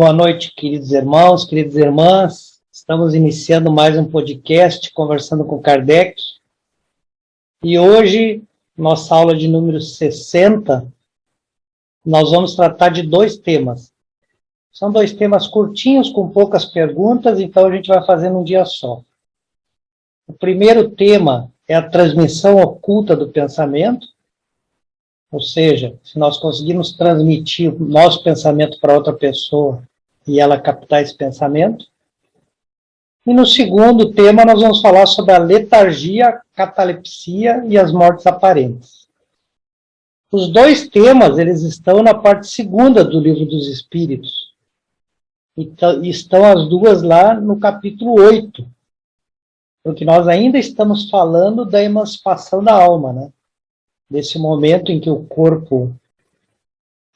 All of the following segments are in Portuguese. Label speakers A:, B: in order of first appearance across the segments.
A: Boa noite, queridos irmãos, queridas irmãs. Estamos iniciando mais um podcast, Conversando com Kardec. E hoje, nossa aula de número 60, nós vamos tratar de dois temas. São dois temas curtinhos, com poucas perguntas, então a gente vai fazer num dia só. O primeiro tema é a transmissão oculta do pensamento, ou seja, se nós conseguirmos transmitir o nosso pensamento para outra pessoa e ela captar esse pensamento. E no segundo tema nós vamos falar sobre a letargia, catalepsia e as mortes aparentes. Os dois temas, eles estão na parte segunda do Livro dos Espíritos. E estão as duas lá no capítulo 8. Porque nós ainda estamos falando da emancipação da alma, né? Desse momento em que o corpo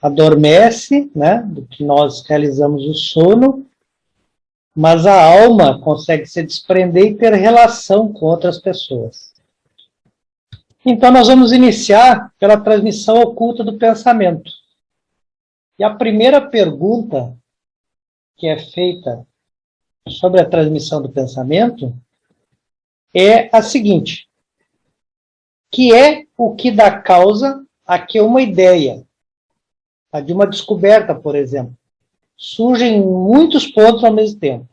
A: adormece, né? Do que nós realizamos o sono, mas a alma consegue se desprender e ter relação com outras pessoas. Então nós vamos iniciar pela transmissão oculta do pensamento. E a primeira pergunta que é feita sobre a transmissão do pensamento é a seguinte: que é o que dá causa a que uma ideia, a de uma descoberta, por exemplo, surgem muitos pontos ao mesmo tempo.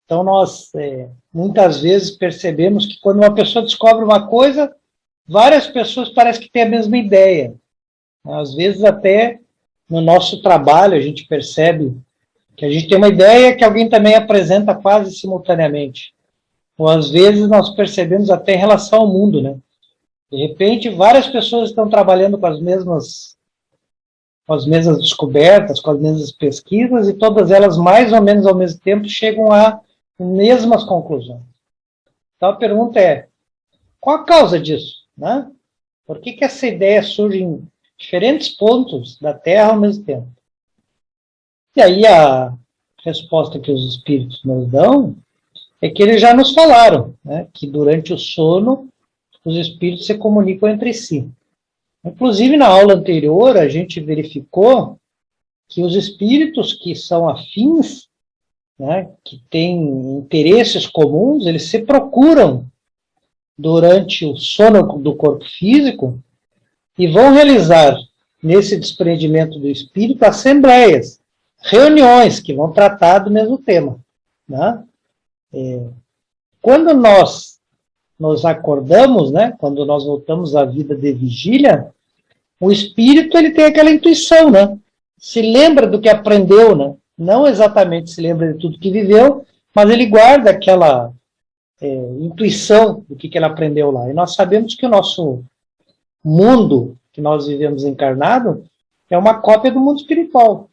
A: Então nós muitas vezes percebemos que quando uma pessoa descobre uma coisa, várias pessoas parecem que têm a mesma ideia. Às vezes até no nosso trabalho a gente percebe que a gente tem uma ideia que alguém também apresenta quase simultaneamente. Ou às vezes nós percebemos até em relação ao mundo, né? De repente, várias pessoas estão trabalhando com as mesmas descobertas, com as mesmas pesquisas, e todas elas, mais ou menos ao mesmo tempo, chegam a mesmas conclusões. Então a pergunta é, qual a causa disso, né? Por que essa ideia surge em diferentes pontos da Terra ao mesmo tempo? E aí a resposta que os espíritos nos dão é que eles já nos falaram, né, que durante o sono os espíritos se comunicam entre si. Inclusive, na aula anterior, a gente verificou que os espíritos que são afins, né, que têm interesses comuns, eles se procuram durante o sono do corpo físico e vão realizar, nesse desprendimento do espírito, assembleias, reuniões que vão tratar do mesmo tema, né? Quando nós nos acordamos, né, quando nós voltamos à vida de vigília, o espírito ele tem aquela intuição, né? Se lembra do que aprendeu, né? Não exatamente se lembra de tudo que viveu, mas ele guarda aquela intuição do que ele aprendeu lá. E nós sabemos que o nosso mundo, que nós vivemos encarnado, é uma cópia do mundo espiritual.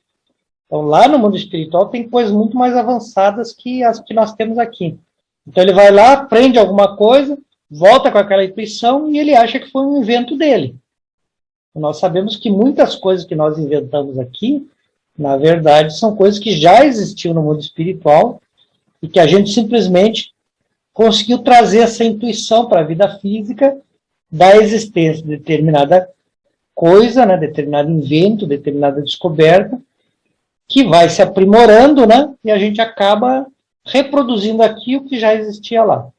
A: Então lá no mundo espiritual tem coisas muito mais avançadas que as que nós temos aqui. Então ele vai lá, aprende alguma coisa, volta com aquela intuição e ele acha que foi um invento dele. Nós sabemos que muitas coisas que nós inventamos aqui, na verdade, são coisas que já existiam no mundo espiritual e que a gente simplesmente conseguiu trazer essa intuição para a vida física da existência de determinada coisa, né, determinado invento, determinada descoberta, que vai se aprimorando, né, e a gente acaba reproduzindo aqui o que já existia lá.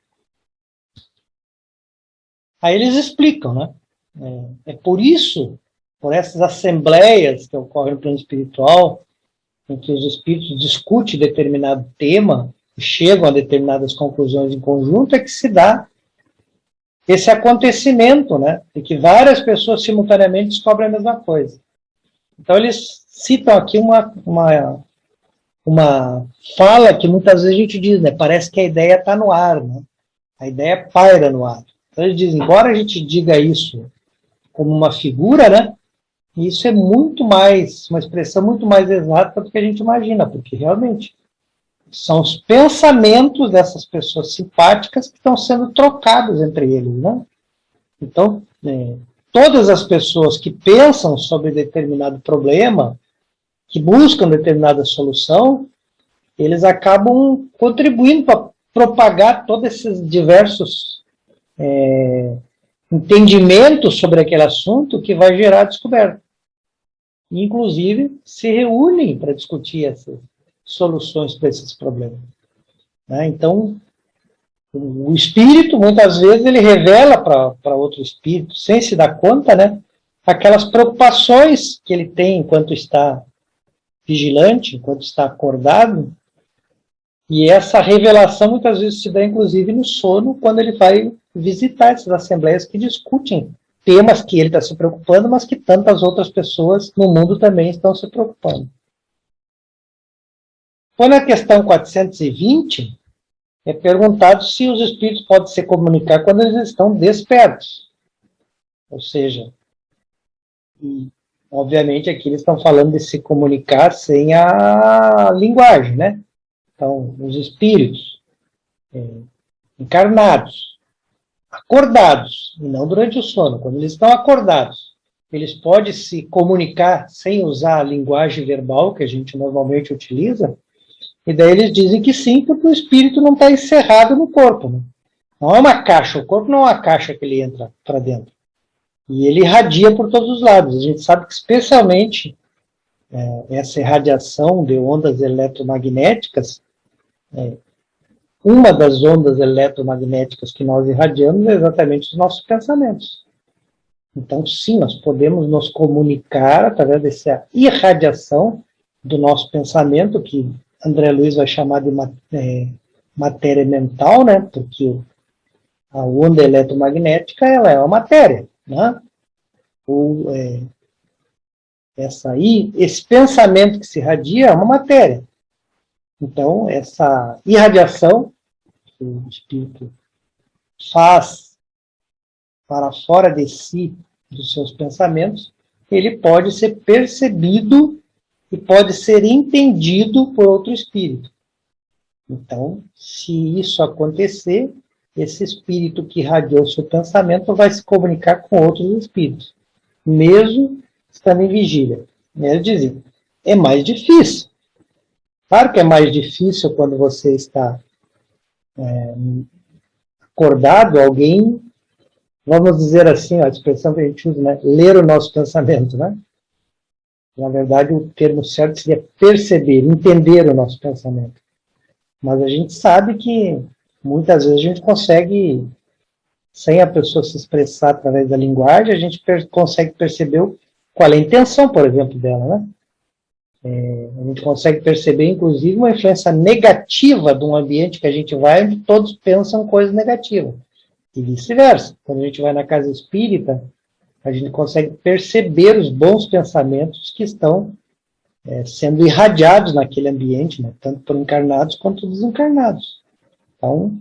A: Aí eles explicam, né? É por isso, por essas assembleias que ocorrem no plano espiritual, em que os espíritos discutem determinado tema e chegam a determinadas conclusões em conjunto, é que se dá esse acontecimento, né? De que várias pessoas simultaneamente descobrem a mesma coisa. Então eles citam aqui uma fala que muitas vezes a gente diz, né? Parece que a ideia está no ar, né? A ideia paira no ar. Então eles dizem, embora a gente diga isso como uma figura, né? Isso é muito mais, uma expressão muito mais exata do que a gente imagina, porque realmente são os pensamentos dessas pessoas simpáticas que estão sendo trocados entre eles, né? Então, todas as pessoas que pensam sobre determinado problema, que buscam determinada solução, eles acabam contribuindo para propagar todos esses diversos entendimentos sobre aquele assunto que vai gerar descoberta. inclusive se reúnem para discutir essas soluções para esses problemas, né? Então, o espírito, muitas vezes, ele revela para outro espírito, sem se dar conta, né, aquelas preocupações que ele tem enquanto está vigilante, enquanto está acordado, e essa revelação muitas vezes se dá, inclusive, no sono, quando ele vai visitar essas assembleias que discutem temas que ele está se preocupando, mas que tantas outras pessoas no mundo também estão se preocupando. Quando a questão 420, é perguntado se os espíritos podem se comunicar quando eles estão despertos. Ou seja, e, obviamente aqui eles estão falando de se comunicar sem a linguagem, né? Então, os espíritos encarnados, acordados, e não durante o sono, quando eles estão acordados, eles podem se comunicar sem usar a linguagem verbal que a gente normalmente utiliza. E daí eles dizem que sim, porque o espírito não está encerrado no corpo, né? Não é uma caixa, o corpo não é uma caixa que ele entra para dentro. E ele irradia por todos os lados. A gente sabe que especialmente essa irradiação de ondas eletromagnéticas, uma das ondas eletromagnéticas que nós irradiamos é exatamente os nossos pensamentos. Então sim, nós podemos nos comunicar através dessa irradiação do nosso pensamento, que André Luiz vai chamar de matéria mental, né? Porque a onda eletromagnética ela é uma matéria, né? Esse pensamento que se irradia é uma matéria. Então, essa irradiação que o espírito faz para fora de si, dos seus pensamentos, ele pode ser percebido e pode ser entendido por outro espírito. Então, se isso acontecer, esse espírito que irradiou o seu pensamento vai se comunicar com outros espíritos, mesmo estando em vigília. Ele dizia, é mais difícil. Claro que é mais difícil quando você está acordado, alguém, vamos dizer assim, a expressão que a gente usa, né, ler o nosso pensamento, né? Na verdade, o termo certo seria perceber, entender o nosso pensamento. Mas a gente sabe que muitas vezes a gente consegue, sem a pessoa se expressar através da linguagem, a gente consegue perceber qual é a intenção, por exemplo, dela, né? A gente consegue perceber, inclusive, uma influência negativa de um ambiente que a gente vai, onde todos pensam coisas negativas. E vice-versa. Quando a gente vai na casa espírita, a gente consegue perceber os bons pensamentos que estão sendo irradiados naquele ambiente, né? Tanto por encarnados quanto desencarnados. Então,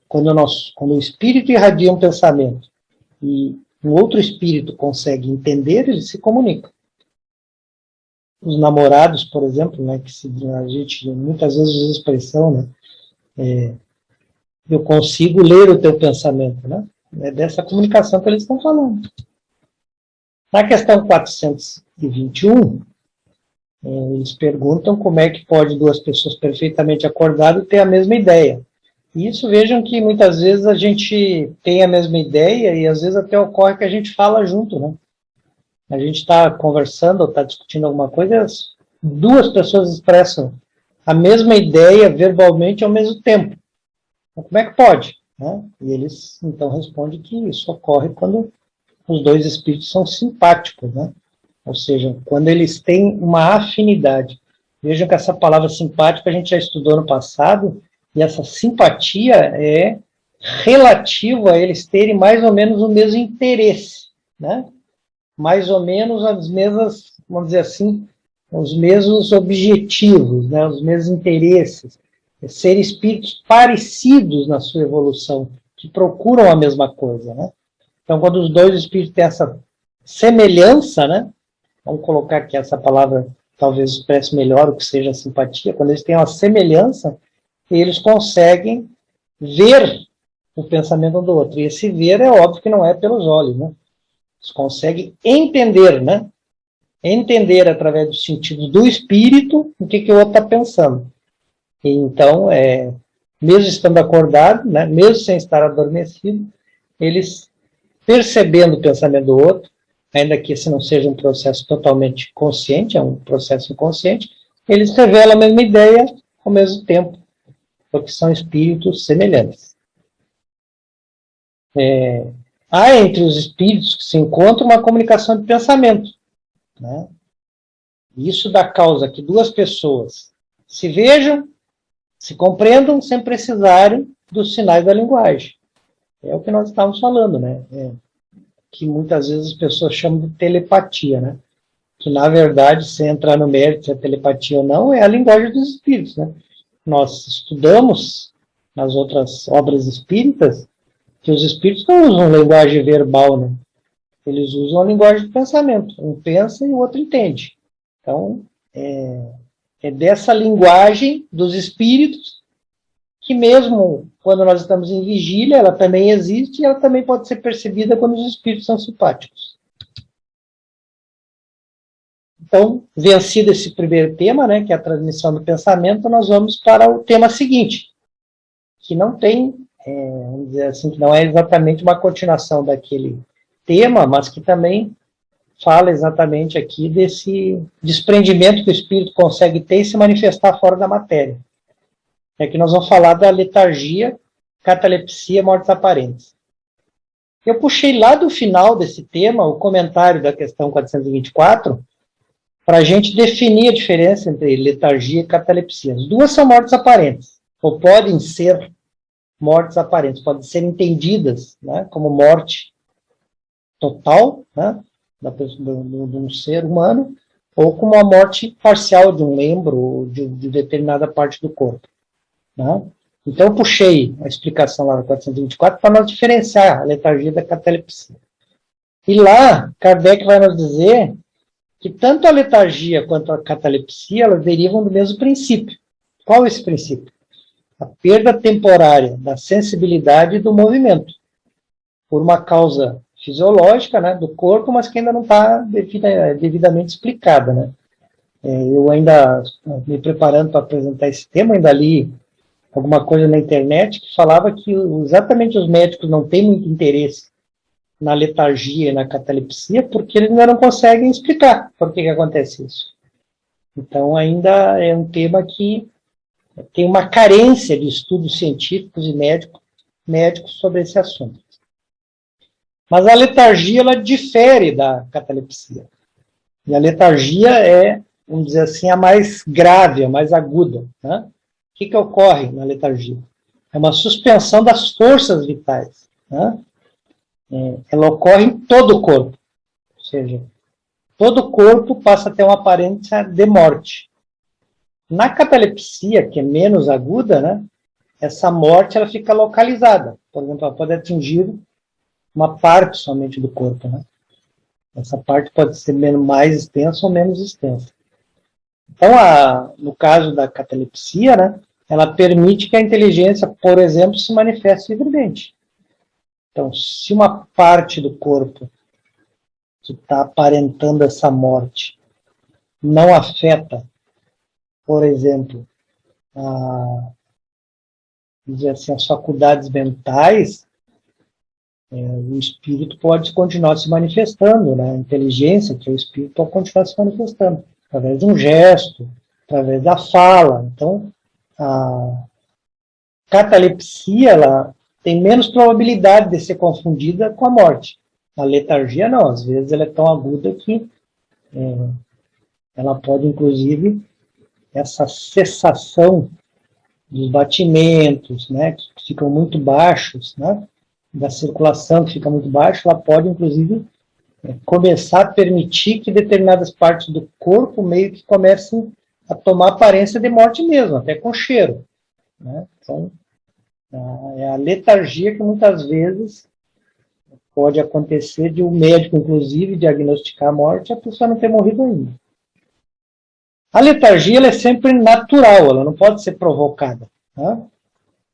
A: quando o espírito irradia um pensamento e um outro espírito consegue entender, eles se comunicam. Os namorados, por exemplo, né, que a gente muitas vezes usa a expressão, né, eu consigo ler o teu pensamento, né? É dessa comunicação que eles estão falando. Na questão 421, eles perguntam como é que pode duas pessoas perfeitamente acordadas ter a mesma ideia. E isso, vejam que muitas vezes a gente tem a mesma ideia e às vezes até ocorre que a gente fala junto, né? A gente está conversando ou está discutindo alguma coisa, as duas pessoas expressam a mesma ideia verbalmente ao mesmo tempo. Então, como é que pode? Né? E eles, então, respondem que isso ocorre quando os dois espíritos são simpáticos, né? Ou seja, quando eles têm uma afinidade. Vejam que essa palavra simpático a gente já estudou no passado, e essa simpatia é relativa a eles terem mais ou menos o mesmo interesse, né? Mais ou menos as mesmas, vamos dizer assim, os mesmos objetivos, né? Os mesmos interesses. Ser espíritos parecidos na sua evolução, que procuram a mesma coisa, né? Então, quando os dois espíritos têm essa semelhança, né? Vamos colocar aqui essa palavra, talvez expresse melhor o que seja simpatia. Quando eles têm uma semelhança, eles conseguem ver o pensamento um do outro. E esse ver é óbvio que não é pelos olhos, né? Eles conseguem entender, né? Entender através do sentido do espírito o que o outro está pensando. E então, mesmo estando acordado, né? Mesmo sem estar adormecido, eles percebendo o pensamento do outro, ainda que esse não seja um processo totalmente consciente, é um processo inconsciente, eles revelam a mesma ideia ao mesmo tempo, porque são espíritos semelhantes. Há entre os espíritos que se encontram uma comunicação de pensamento, né? Isso dá causa que duas pessoas se vejam, se compreendam sem precisarem dos sinais da linguagem. É o que nós estávamos falando, né? Que muitas vezes as pessoas chamam de telepatia, né? Que na verdade, sem entrar no mérito se é telepatia ou não, é a linguagem dos espíritos, né? Nós estudamos nas outras obras espíritas que os espíritos não usam linguagem verbal, né? Eles usam a linguagem do pensamento. Um pensa e o outro entende. Então, é dessa linguagem dos espíritos que mesmo quando nós estamos em vigília, ela também existe e ela também pode ser percebida quando os espíritos são simpáticos. Então, vencido esse primeiro tema, né, que é a transmissão do pensamento, nós vamos para o tema seguinte, que não tem, vamos dizer assim, que não é exatamente uma continuação daquele tema, mas que também fala exatamente aqui desse desprendimento que o espírito consegue ter e se manifestar fora da matéria. Aqui nós vamos falar da letargia, catalepsia, mortes aparentes. Eu puxei lá do final desse tema o comentário da questão 424 para a gente definir a diferença entre letargia e catalepsia. As duas são mortes aparentes, ou podem ser mortes aparentes, podem ser entendidas, né, como morte total, né, de um ser humano, ou como a morte parcial de um membro ou de determinada parte do corpo. Né? Então, eu puxei a explicação lá no 424 para nós diferenciar a letargia da catalepsia. E lá, Kardec vai nos dizer que tanto a letargia quanto a catalepsia, elas derivam do mesmo princípio. Qual é esse princípio? A perda temporária da sensibilidade e do movimento, por uma causa fisiológica, né, do corpo, mas que ainda não está devidamente explicada. Né? Eu ainda, me preparando para apresentar esse tema, ainda li alguma coisa na internet que falava que exatamente os médicos não têm muito interesse na letargia e na catalepsia porque eles ainda não conseguem explicar por que acontece isso. Então ainda é um tema que tem uma carência de estudos científicos e médicos sobre esse assunto. Mas a letargia, ela difere da catalepsia. E a letargia é, vamos dizer assim, a mais grave, a mais aguda. Né? O que ocorre na letargia? É uma suspensão das forças vitais. Né? Ela ocorre em todo o corpo. Ou seja, todo o corpo passa a ter uma aparência de morte. Na catalepsia, que é menos aguda, né, essa morte ela fica localizada. Por exemplo, ela pode atingir uma parte somente do corpo. Né? Essa parte pode ser mais extensa ou menos extensa. Então, no caso da catalepsia, né, ela permite que a inteligência, por exemplo, se manifeste livremente. Então, se uma parte do corpo que está aparentando essa morte não afeta, por exemplo, dizer assim, as faculdades mentais, o espírito pode continuar se manifestando, né? A inteligência, que é o espírito, pode continuar se manifestando, através de um gesto, através da fala. Então, a catalepsia, ela tem menos probabilidade de ser confundida com a morte. A letargia, não. Às vezes ela é tão aguda que ela pode, inclusive, essa cessação dos batimentos, né, que ficam muito baixos, né, da circulação que fica muito baixa, ela pode, inclusive, começar a permitir que determinadas partes do corpo meio que comecem a tomar aparência de morte mesmo, até com cheiro. Né? Então, é a letargia que muitas vezes pode acontecer de um médico, inclusive, diagnosticar a morte e a pessoa não ter morrido ainda. A letargia ela é sempre natural, ela não pode ser provocada. Né?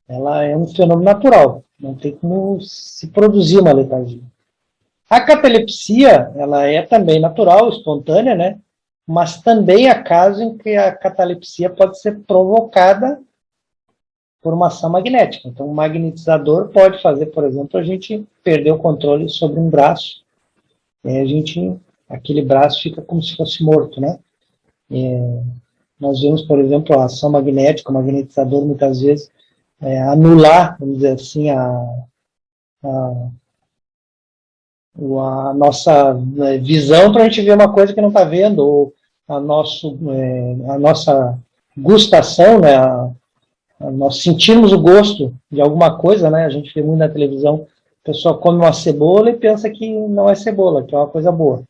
A: Ela é um fenômeno natural, não tem como se produzir uma letargia. A catalepsia, ela é também natural, espontânea, né? Mas também há casos em que a catalepsia pode ser provocada por uma ação magnética. Então, o magnetizador pode fazer, por exemplo, a gente perder o controle sobre um braço E aí aquele braço fica como se fosse morto, né? Nós vemos, por exemplo, a ação magnética, o magnetizador, muitas vezes, anular, vamos dizer assim, a nossa visão para a gente ver uma coisa que não está vendo, ou a nossa gustação, né, nós sentirmos o gosto de alguma coisa, né, a gente vê muito na televisão, a pessoa come uma cebola e pensa que não é cebola, que é uma coisa boa.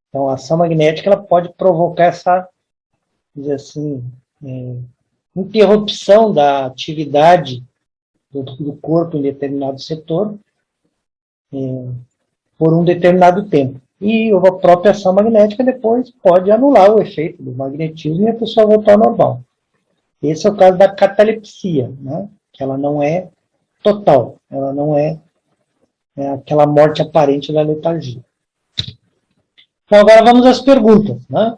A: Então, a ação magnética ela pode provocar essa, dizer assim, interrupção da atividade do corpo em determinado setor, por um determinado tempo. E a própria ação magnética depois pode anular o efeito do magnetismo e a pessoa voltar ao normal. Esse é o caso da catalepsia, né? Que ela não é total, ela não é aquela morte aparente da letargia. Então agora vamos às perguntas, né?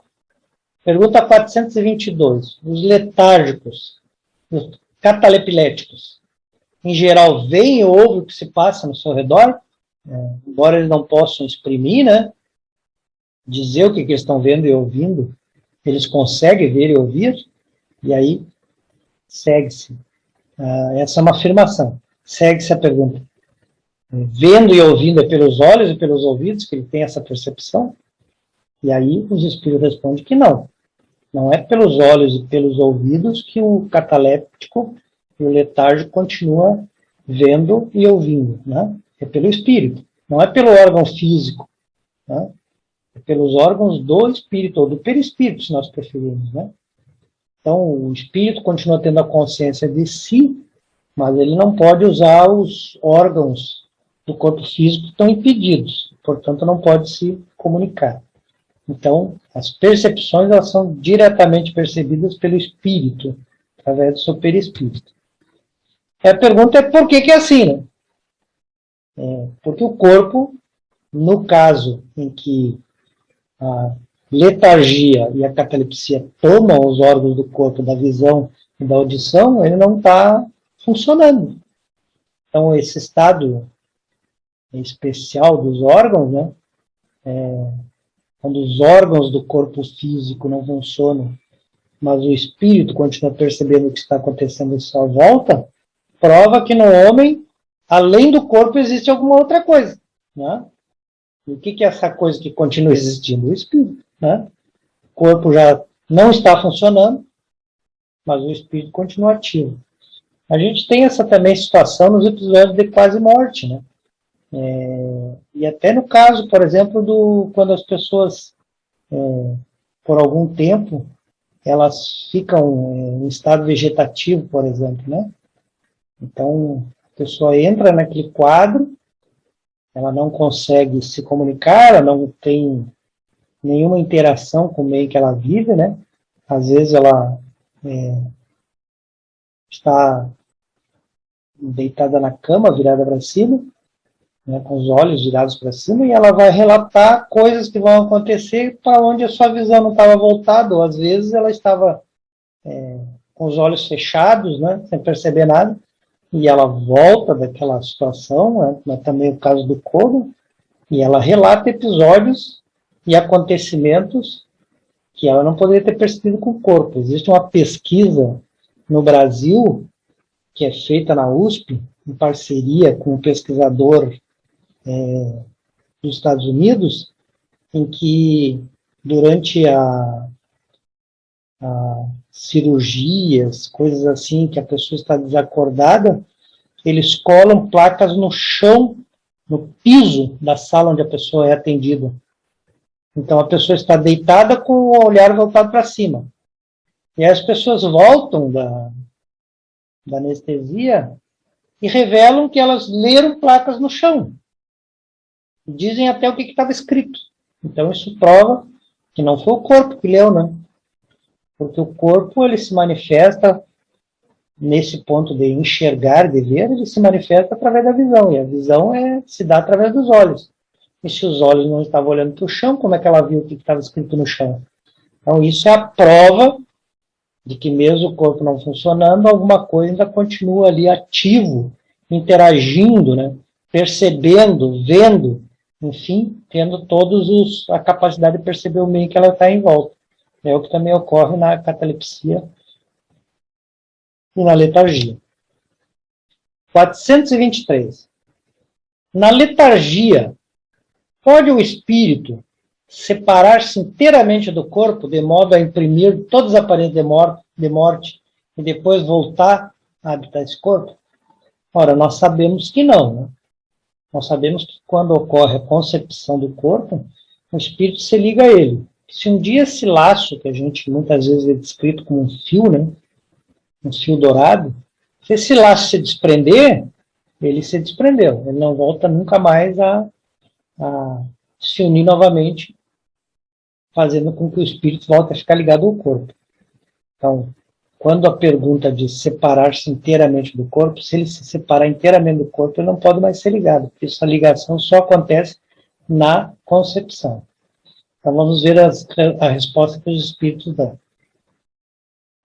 A: Pergunta 422. Os letárgicos, os catalepléticos, em geral, veem ou ouvem o que se passa no seu redor? Embora eles não possam exprimir, né, dizer o que eles estão vendo e ouvindo, eles conseguem ver e ouvir, e aí segue-se. Essa é uma afirmação. Segue-se a pergunta. Vendo e ouvindo é pelos olhos e pelos ouvidos que ele tem essa percepção? E aí os espíritos respondem que não. Não é pelos olhos e pelos ouvidos que o cataléptico e o letárgico continua vendo e ouvindo, né? É pelo espírito, não é pelo órgão físico, né? É pelos órgãos do espírito, ou do perispírito, se nós preferirmos, né? Então, o espírito continua tendo a consciência de si, mas ele não pode usar os órgãos do corpo físico que estão impedidos, portanto, não pode se comunicar. Então, as percepções elas são diretamente percebidas pelo espírito, através do seu perispírito. E a pergunta é por que é assim, né? Porque o corpo, no caso em que a letargia e a catalepsia tomam os órgãos do corpo, da visão e da audição, ele não está funcionando. Então, esse estado especial dos órgãos, né, quando os órgãos do corpo físico não funcionam, mas o espírito continua percebendo o que está acontecendo em sua volta, prova que no homem, além do corpo, existe alguma outra coisa, né? E o que é essa coisa que continua existindo? O espírito, né? O corpo já não está funcionando, mas o espírito continua ativo. A gente tem essa também situação nos episódios de quase morte, né? E até no caso, por exemplo, quando as pessoas, por algum tempo, elas ficam em estado vegetativo, por exemplo, né? Então, a pessoa entra naquele quadro, ela não consegue se comunicar, ela não tem nenhuma interação com o meio que ela vive, né? Às vezes ela está deitada na cama, virada para cima, né, com os olhos virados para cima, e ela vai relatar coisas que vão acontecer para onde a sua visão não estava voltada, ou às vezes ela estava com os olhos fechados, né, sem perceber nada, e ela volta daquela situação, né, também o caso do Koga, e ela relata episódios e acontecimentos que ela não poderia ter percebido com o corpo. Existe uma pesquisa no Brasil, que é feita na USP, em parceria com um pesquisador dos Estados Unidos, em que durante cirurgias, coisas assim, que a pessoa está desacordada, eles colam placas no chão, no piso da sala onde a pessoa é atendida. Então a pessoa está deitada com o olhar voltado para cima. E aí as pessoas voltam da anestesia e revelam que elas leram placas no chão. E dizem até o que estava escrito. Então isso prova que não foi o corpo que leu, né? Porque o corpo ele se manifesta nesse ponto de enxergar, de ver, ele se manifesta através da visão. E a visão se dá através dos olhos. E se os olhos não estavam olhando para o chão, como é que ela viu o que estava escrito no chão? Então isso é a prova de que mesmo o corpo não funcionando, alguma coisa ainda continua ali ativo, interagindo, né? Percebendo, vendo enfim, tendo a capacidade de perceber o meio que ela está em volta. É o que também ocorre na catalepsia e na letargia. 423. Na letargia, pode o espírito separar-se inteiramente do corpo, de modo a imprimir todos os aparelhos de morte e depois voltar a habitar esse corpo? Ora, nós sabemos que não, né? Nós sabemos que quando ocorre a concepção do corpo, o espírito se liga a ele. Se um dia esse laço, que a gente muitas vezes é descrito como um fio, né? Um fio dourado, se esse laço se desprender, ele se desprendeu. Ele não volta nunca mais a se unir novamente, fazendo com que o espírito volte a ficar ligado ao corpo. Então, quando a pergunta de separar-se inteiramente do corpo, se ele se separar inteiramente do corpo, ele não pode mais ser ligado, porque essa ligação só acontece na concepção. Então, vamos ver a resposta que os espíritos dão.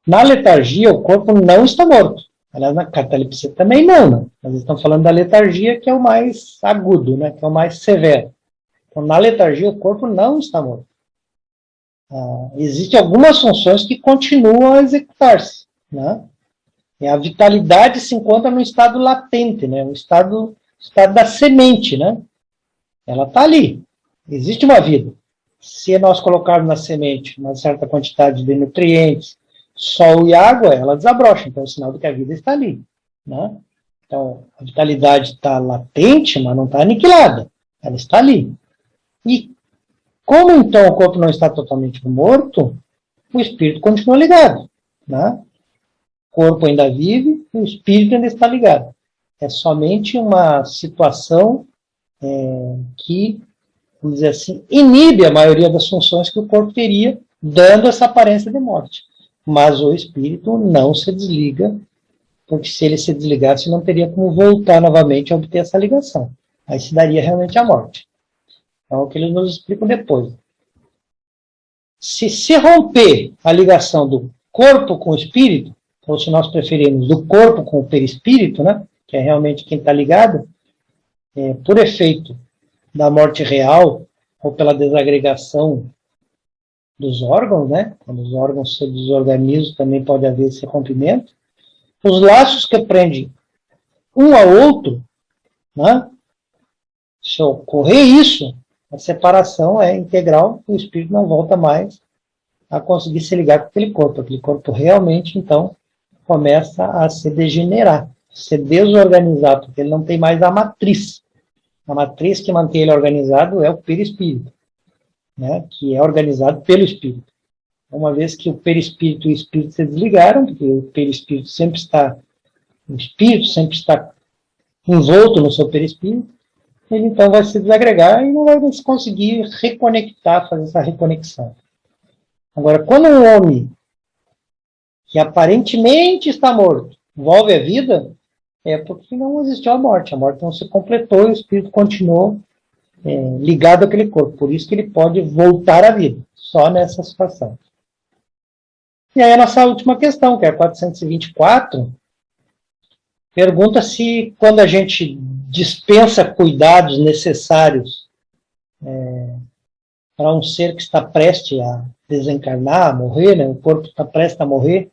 A: Na letargia, o corpo não está morto. Aliás, na catalepsia também não, né? Nós estamos falando da letargia, que é o mais agudo, né? Que é o mais severo. Então, na letargia, o corpo não está morto. Existem algumas funções que continuam a executar-se, né? E a vitalidade se encontra no estado latente, né? O estado da semente, né? Ela está ali. Existe uma vida. Se nós colocarmos na semente uma certa quantidade de nutrientes, sol e água, ela desabrocha. Então, é o sinal de que a vida está ali, né? Então, a vitalidade está latente, mas não está aniquilada. Ela está ali. E como então o corpo não está totalmente morto, o espírito continua ligado, né? O corpo ainda vive, o espírito ainda está ligado. É somente uma situação que, vamos dizer assim, inibe a maioria das funções que o corpo teria, dando essa aparência de morte. Mas o espírito não se desliga, porque se ele se desligasse, não teria como voltar novamente a obter essa ligação. Aí se daria realmente a morte. É o que eles nos explicam depois. Se romper a ligação do corpo com o espírito, ou se nós preferirmos do corpo com o perispírito, né, que é realmente quem está ligado, por efeito da morte real, ou pela desagregação dos órgãos, né, quando os órgãos se desorganizam, também pode haver esse rompimento, os laços que prendem um ao outro, né, se ocorrer isso, a separação é integral, o espírito não volta mais a conseguir se ligar com aquele corpo. Aquele corpo realmente, então, começa a se degenerar, se desorganizar, porque ele não tem mais a matriz. A matriz que mantém ele organizado é o perispírito, né, que é organizado pelo espírito. Uma vez que o perispírito e o espírito se desligaram, porque o perispírito sempre está, o espírito sempre está envolto no seu perispírito, ele então vai se desagregar e não vai conseguir reconectar, fazer essa reconexão. Agora, quando um homem que aparentemente está morto volve à vida, é porque não existiu a morte não se completou e o espírito continuou ligado àquele corpo. Por isso que ele pode voltar à vida, só nessa situação. E aí a nossa última questão, que é a 424, pergunta se quando a gente dispensa cuidados necessários para um ser que está prestes a desencarnar, a morrer, né? O corpo está prestes a morrer,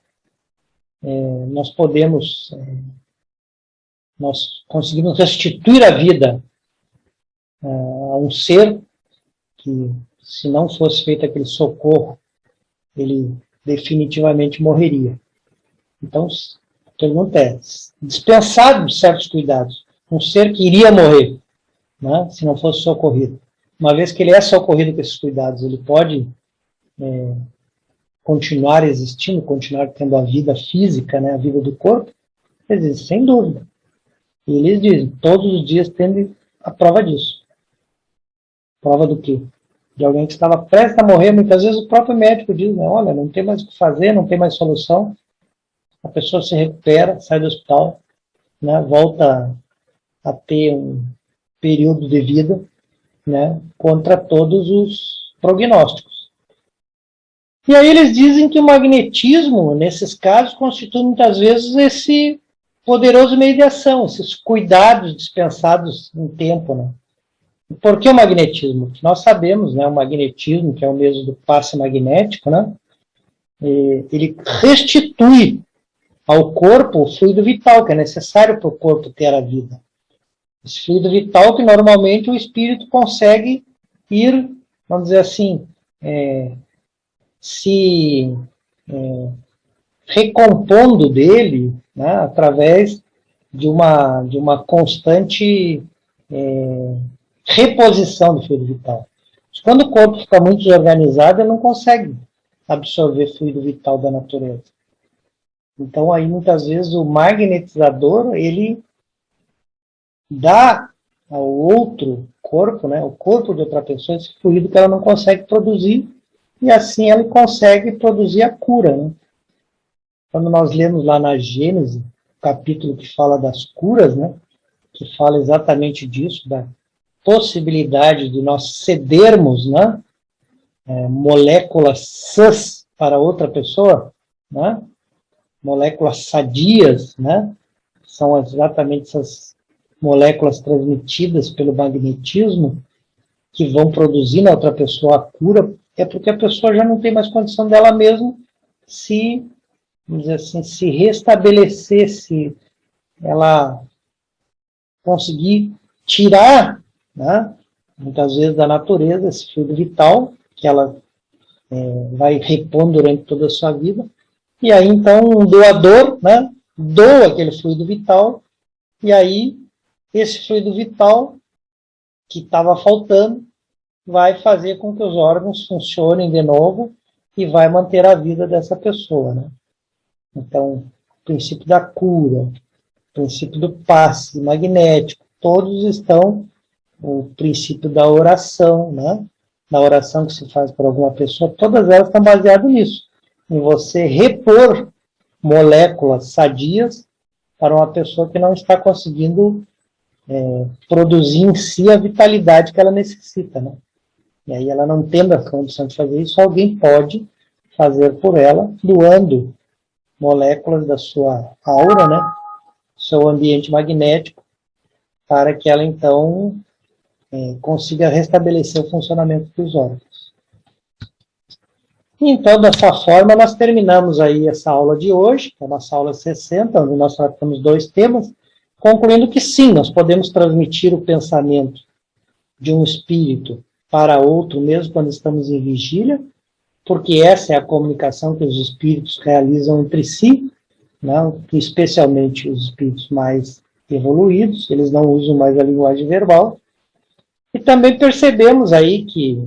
A: nós conseguimos restituir a vida a um ser que, se não fosse feito aquele socorro, ele definitivamente morreria. Então, a pergunta é, dispensado certos cuidados, um ser que iria morrer, né, se não fosse socorrido, uma vez que ele é socorrido com esses cuidados, ele pode continuar existindo, continuar tendo a vida física, né, a vida do corpo? Existe, sem dúvida. E eles dizem, todos os dias tendo a prova disso. Prova do quê? De alguém que estava prestes a morrer, muitas vezes o próprio médico diz, né, olha, não tem mais o que fazer, não tem mais solução. A pessoa se recupera, sai do hospital, né, volta a ter um período de vida, né, contra todos os prognósticos. E aí eles dizem que o magnetismo, nesses casos, constitui muitas vezes esse poderoso meio de ação, esses cuidados dispensados em tempo, né? Por que o magnetismo? Porque nós sabemos, né, o magnetismo, que é o mesmo do passe magnético, né, ele restitui ao corpo o fluido vital, que é necessário para o corpo ter a vida. Esse fluido vital que normalmente o espírito consegue ir, vamos dizer assim, se recompondo dele, né, através de uma constante reposição do fluido vital. Mas quando o corpo fica muito desorganizado, ele não consegue absorver fluido vital da natureza. Então, aí, muitas vezes, o magnetizador, ele dá ao outro corpo, né, o corpo de outra pessoa, esse fluido que ela não consegue produzir, e assim ela consegue produzir a cura. Né? Quando nós lemos lá na Gênesis, o capítulo que fala das curas, né, que fala exatamente disso, da possibilidade de nós cedermos, né, moléculas sãs para outra pessoa, né, moléculas sadias, né, são exatamente essas moléculas transmitidas pelo magnetismo que vão produzir na outra pessoa a cura, é porque a pessoa já não tem mais condição dela mesma se, vamos dizer assim, se restabelecer, se ela conseguir tirar, né, muitas vezes da natureza esse fluido vital que ela vai repondo durante toda a sua vida, e aí então um doador, né, doa aquele fluido vital, e aí esse fluido vital que estava faltando vai fazer com que os órgãos funcionem de novo e vai manter a vida dessa pessoa. Né? Então, o princípio da cura, o princípio do passe magnético, todos estão, o princípio da oração, né? Da oração que se faz por alguma pessoa, todas elas estão baseadas nisso, em você repor moléculas sadias para uma pessoa que não está conseguindo produzir em si a vitalidade que ela necessita, né? E aí ela não tendo a condição de fazer isso, alguém pode fazer por ela, doando moléculas da sua aura, né? Seu ambiente magnético, para que ela então consiga restabelecer o funcionamento dos órgãos. Então, dessa forma, nós terminamos aí essa aula de hoje, que é a nossa aula 60, onde nós tratamos 2 temas, concluindo que sim, nós podemos transmitir o pensamento de um espírito para outro, mesmo quando estamos em vigília, porque essa é a comunicação que os espíritos realizam entre si, né? Especialmente os espíritos mais evoluídos, eles não usam mais a linguagem verbal. E também percebemos aí que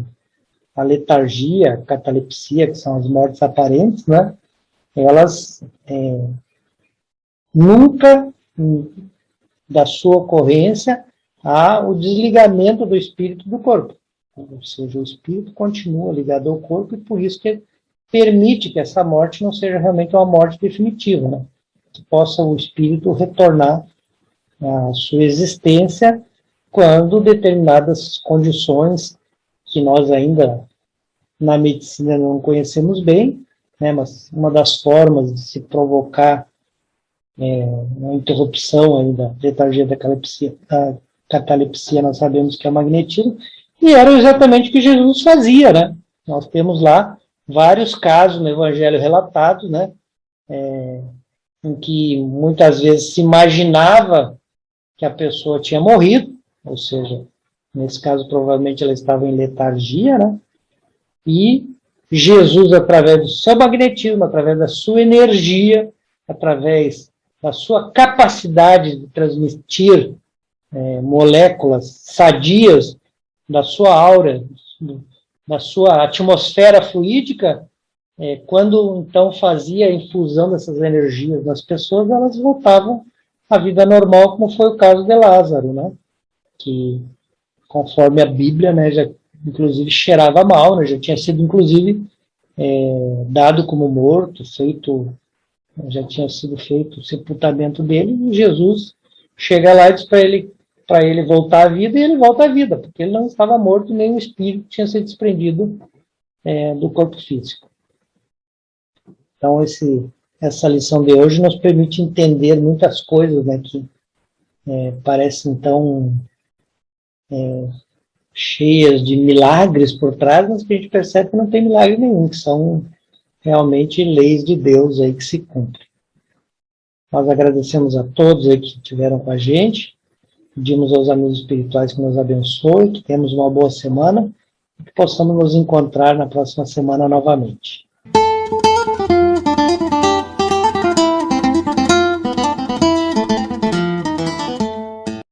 A: a letargia, a catalepsia, que são as mortes aparentes, né? Elas nunca, da sua ocorrência, há o desligamento do espírito do corpo. Ou seja, o espírito continua ligado ao corpo e por isso que permite que essa morte não seja realmente uma morte definitiva, né? Que possa o espírito retornar à sua existência quando determinadas condições que nós ainda na medicina não conhecemos bem, né, mas uma das formas de se provocar uma interrupção aí da letargia da catalepsia, nós sabemos que é o magnetismo, e era exatamente o que Jesus fazia, né? Nós temos lá vários casos no Evangelho relatados, né, em que muitas vezes se imaginava que a pessoa tinha morrido, ou seja, nesse caso provavelmente ela estava em letargia, né? E Jesus, através do seu magnetismo, através da sua energia, através da sua capacidade de transmitir moléculas sadias da sua aura, da sua atmosfera fluídica, quando então fazia a infusão dessas energias nas pessoas, elas voltavam à vida normal, como foi o caso de Lázaro, né? Que, conforme a Bíblia, né, já inclusive cheirava mal, né, já tinha sido inclusive dado como morto, já tinha sido feito o sepultamento dele, e Jesus chega lá e diz para ele voltar à vida, e ele volta à vida, porque ele não estava morto, nem o espírito tinha sido desprendido do corpo físico. Então, essa lição de hoje nos permite entender muitas coisas, né, que parecem tão cheias de milagres por trás, mas que a gente percebe que não tem milagre nenhum, que são realmente leis de Deus aí que se cumprem. Nós agradecemos a todos aí que estiveram com a gente, pedimos aos amigos espirituais que nos abençoem, que tenhamos uma boa semana e que possamos nos encontrar na próxima semana novamente.